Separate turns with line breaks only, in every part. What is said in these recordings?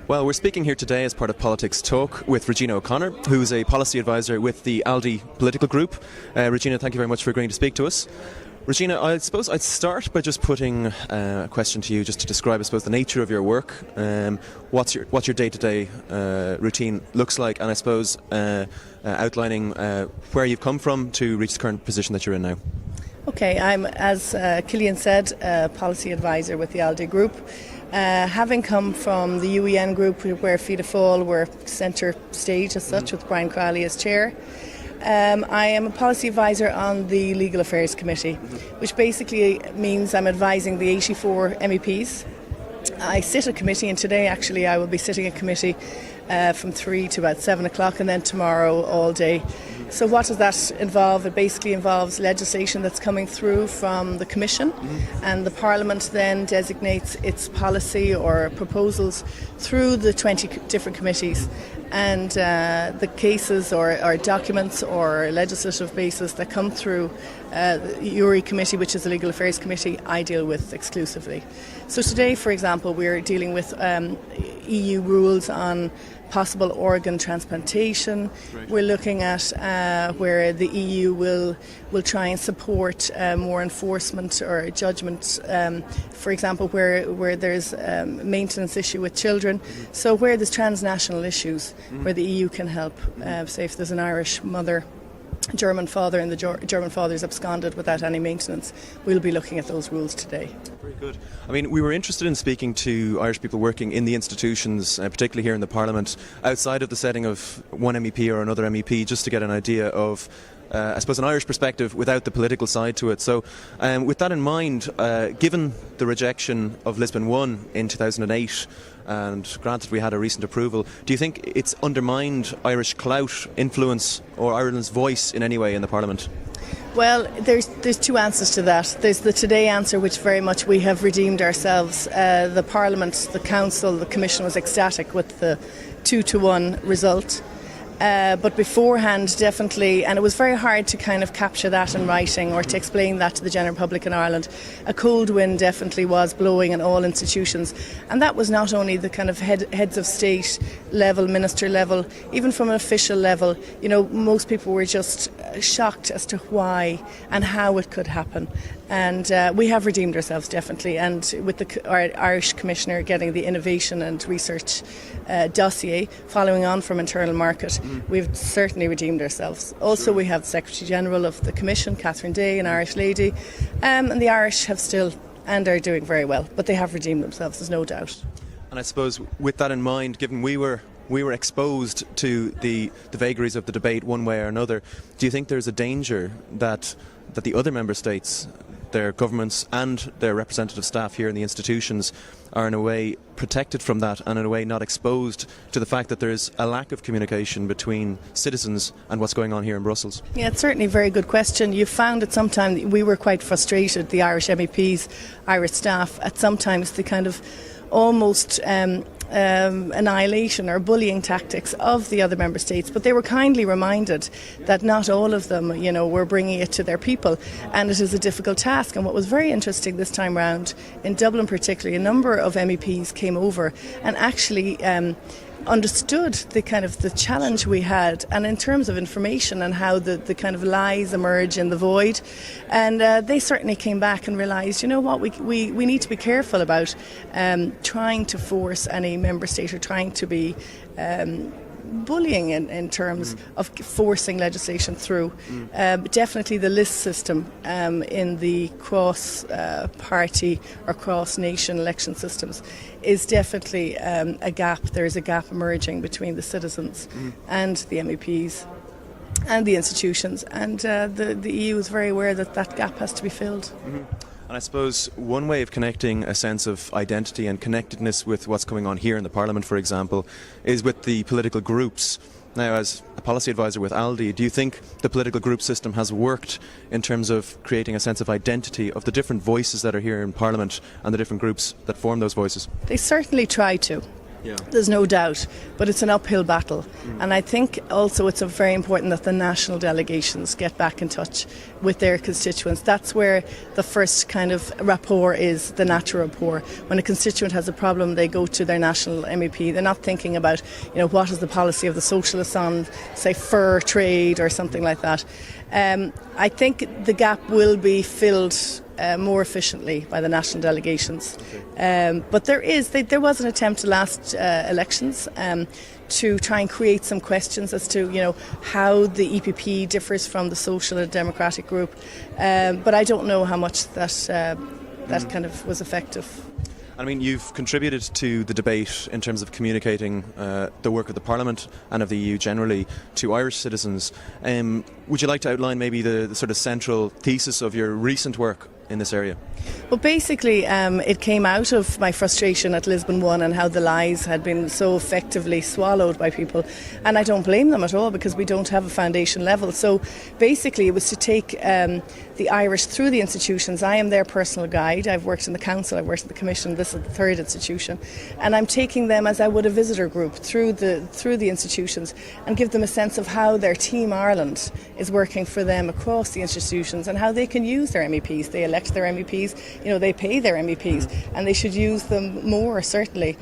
Well, we're speaking here today as part of Politics Talk with Regina O'Connor, who's a policy advisor with the ALDI political group. Regina, thank you very much for agreeing to speak to us. Regina, I suppose I'd start by just putting a question to you just to describe, I suppose, the nature of your work, what your day-to-day routine looks like, and I suppose outlining where you've come from to reach the current position that you're in now.
Okay, I'm, as Killian said, a policy advisor with the ALDI group. Having come from the UEN group where Fianna Fáil were centre stage as such, with Brian Crowley as chair, I am a policy advisor on the Legal Affairs Committee, which basically means I'm advising the 84 MEPs. I sit a committee, and today actually I will be sitting a committee from 3 to about 7 o'clock, and then tomorrow all day. So what does that involve? It basically involves legislation that's coming through from the Commission, and the Parliament then designates its policy or proposals through the 20 different committees. And the cases or documents or legislative basis that come through the URI committee, which is the Legal Affairs Committee, I deal with exclusively. So today, for example, we're dealing with EU rules on possible organ transplantation. Right. We're looking at where the EU will try and support more enforcement or judgment, for example, where there's maintenance issue with children. So where there's transnational issues, where the EU can help. Say if there's an Irish mother, German father, and the German father is absconded without any maintenance, we'll be looking at those rules today.
Very good. I mean, we were interested in speaking to Irish people working in the institutions, particularly here in the Parliament, outside of the setting of one MEP or another MEP, just to get an idea of, I suppose, an Irish perspective without the political side to it. So with that in mind, given the rejection of Lisbon 1 in 2008, and granted we had a recent approval, do you think it's undermined Irish clout, influence, or Ireland's voice in any way in the Parliament?
Well, there's two answers to that. There's the today answer, which very much we have redeemed ourselves. The Parliament, the Council, the Commission was ecstatic with the 2-1 result. But beforehand, definitely, and it was very hard to kind of capture that in writing or to explain that to the general public in Ireland. A cold wind definitely was blowing in all institutions, and that was not only the kind of heads of state level, minister level, even from an official level. You know, most people were just shocked as to why and how it could happen. And we have redeemed ourselves, definitely. And with our Irish Commissioner getting the innovation and research dossier, following on from internal market, we've certainly redeemed ourselves. Also, we have the Secretary General of the Commission, Catherine Day, an Irish lady. And the Irish have still and are doing very well. But they have redeemed themselves, there's no doubt.
And I suppose with that in mind, given we were exposed to the vagaries of the debate one way or another, do you think there's a danger that the other member states, their governments and their representative staff here in the institutions, are in a way protected from that and in a way not exposed to the fact that there is a lack of communication between citizens and what's going on here in Brussels? Yeah,
it's certainly a very good question. You found at some time we were quite frustrated, the Irish MEPs, Irish staff, at sometimes the kind of almost annihilation or bullying tactics of the other member states, but they were kindly reminded that not all of them, you know, were bringing it to their people, and it is a difficult task. And what was very interesting this time round, in Dublin particularly, a number of MEPs came over and actually understood the kind of the challenge we had, and in terms of information and how the kind of lies emerge in the void, and they certainly came back and realised, you know what, we need to be careful about trying to force any member state or trying to be bullying in terms of forcing legislation through. Definitely the list system in the cross-party or cross-nation election systems is definitely a gap. There is a gap emerging between the citizens and the MEPs and the institutions, and the EU is very aware that that gap has to be filled.
And I suppose one way of connecting a sense of identity and connectedness with what's going on here in the Parliament, for example, is with the political groups. Now, as a policy advisor with ALDI, do you think the political group system has worked in terms of creating a sense of identity of the different voices that are here in Parliament and the different groups that form those voices?
They certainly try to.
Yeah.
There's no doubt, but it's an uphill battle. And I think also it's very important that the national delegations get back in touch with their constituents. That's where the first kind of rapport is, the natural rapport. When a constituent has a problem, they go to their national MEP. They're not thinking about, what is the policy of the socialists on, say, fur trade or something like that. I think the gap will be filled more efficiently by the national delegations. But there was an attempt at last elections to try and create some questions as to how the EPP differs from the Social and Democratic group. But I don't know how much that kind of was effective.
I mean, you've contributed to the debate in terms of communicating the work of the Parliament and of the EU generally to Irish citizens. Would you like to outline maybe the sort of central thesis of your recent work in this area?
Well, basically, it came out of my frustration at Lisbon 1 and how the lies had been so effectively swallowed by people. And I don't blame them at all, because we don't have a foundation level. So basically, it was to take the Irish through the institutions. I am their personal guide. I've worked in the council, I've worked in the commission. This is the third institution. And I'm taking them as I would a visitor group through the institutions, and give them a sense of how their Team Ireland is working for them across the institutions, and how they can use their MEPs. They elect their MEPs, they pay their MEPs, and they should use them more, certainly.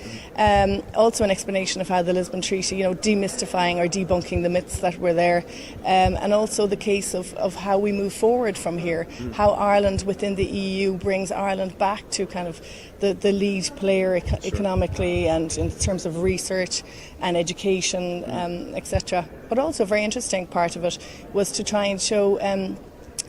Also an explanation of how the Lisbon Treaty, demystifying or debunking the myths that were there, and also the case of how we move forward from here, how Ireland within the EU brings Ireland back to kind of the lead player economically and in terms of research and education, etc. But also a very interesting part of it was to try and show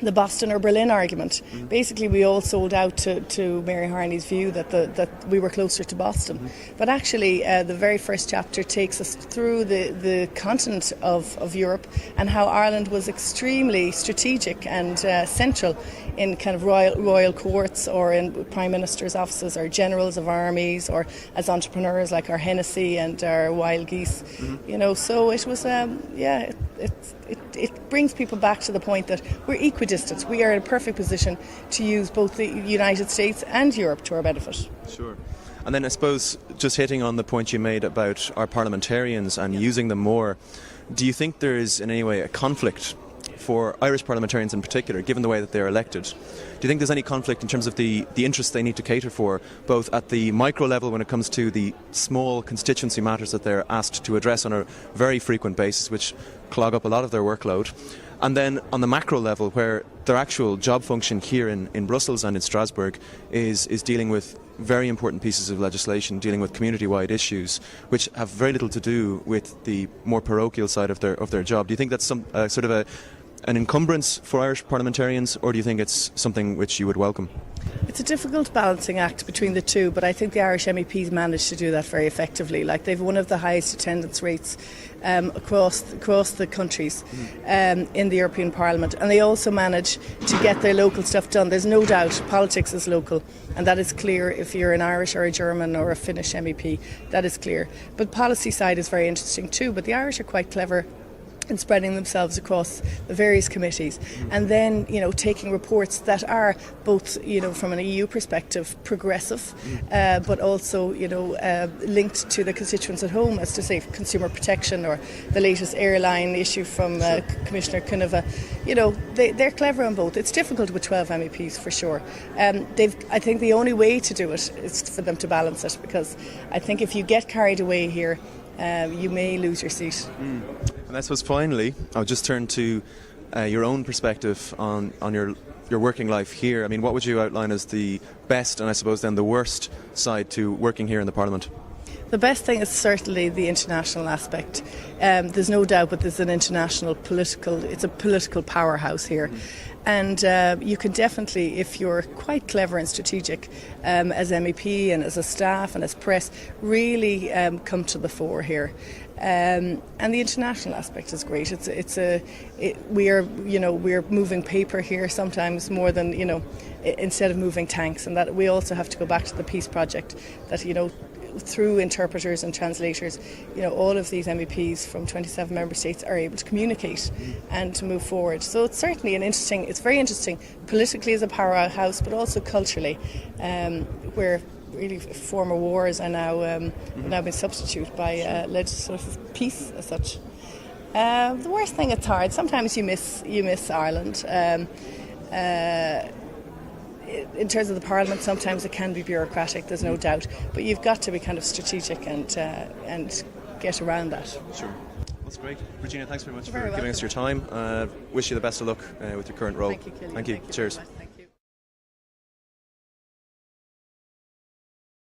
the Boston or Berlin argument. Basically, we all sold out to Mary Harney's view that we were closer to Boston. But actually, the very first chapter takes us through the continent of Europe, and how Ireland was extremely strategic and central in kind of royal courts, or in prime ministers' offices, or generals of armies, or as entrepreneurs like our Hennessy and our Wild Geese. So it was, it brings people back to the point that we're equidistant. We are in a perfect position to use both the United States and Europe to our benefit.
Sure. And then I suppose, just hitting on the point you made about our parliamentarians and using them more, do you think there is in any way a conflict for Irish parliamentarians in particular, given the way that they're elected? Do you think there's any conflict in terms of the interests they need to cater for, both at the micro level when it comes to the small constituency matters that they're asked to address on a very frequent basis, which clog up a lot of their workload, and then on the macro level, where their actual job function here in Brussels and in Strasbourg is dealing with very important pieces of legislation, dealing with community-wide issues, which have very little to do with the more parochial side of their job? Do you think that's some sort of an encumbrance for Irish parliamentarians, or do you think it's something which you would welcome?
It's a difficult balancing act between the two, but I think the Irish MEPs managed to do that very effectively. Like, they've one of the highest attendance rates across the countries in the European Parliament, and they also manage to get their local stuff done. There's no doubt politics is local, and that is clear if you're an Irish or a German or a Finnish MEP. That is clear. But policy side is very interesting too. But the Irish are quite clever in spreading themselves across the various committees, and then taking reports that are both from an EU perspective progressive, but also linked to the constituents at home, as to say consumer protection or the latest airline issue from Commissioner Cunova. They're clever on both. It's difficult with 12 MEPs for sure. I think the only way to do it is for them to balance it, because I think if you get carried away here, you may lose your seat.
And I suppose finally, I'll just turn to your own perspective on your working life here. I mean, what would you outline as the best and I suppose then the worst side to working here in the Parliament?
The best thing is certainly the international aspect. There's no doubt, but there's an international it's a political powerhouse here. And you can definitely, if you're quite clever and strategic as MEP and as a staff and as press, really come to the fore here. And the international aspect is great. We're moving paper here sometimes more than instead of moving tanks, and that we also have to go back to the peace project. That through interpreters and translators, all of these MEPs from 27 member states are able to communicate and to move forward. So it's certainly it's very interesting politically as a powerhouse, but also culturally, where really former wars are now been substituted by legislative peace as such. The worst thing, it's hard. Sometimes you miss Ireland. In terms of the Parliament, sometimes it can be bureaucratic, there's no doubt, but you've got to be kind of strategic and get around that.
Sure. That's great. Regina, thanks very much for
You're very
giving us your time. Wish you the best of luck with your current role.
Thank you, Killian.
Thank you. Cheers.
Thank you.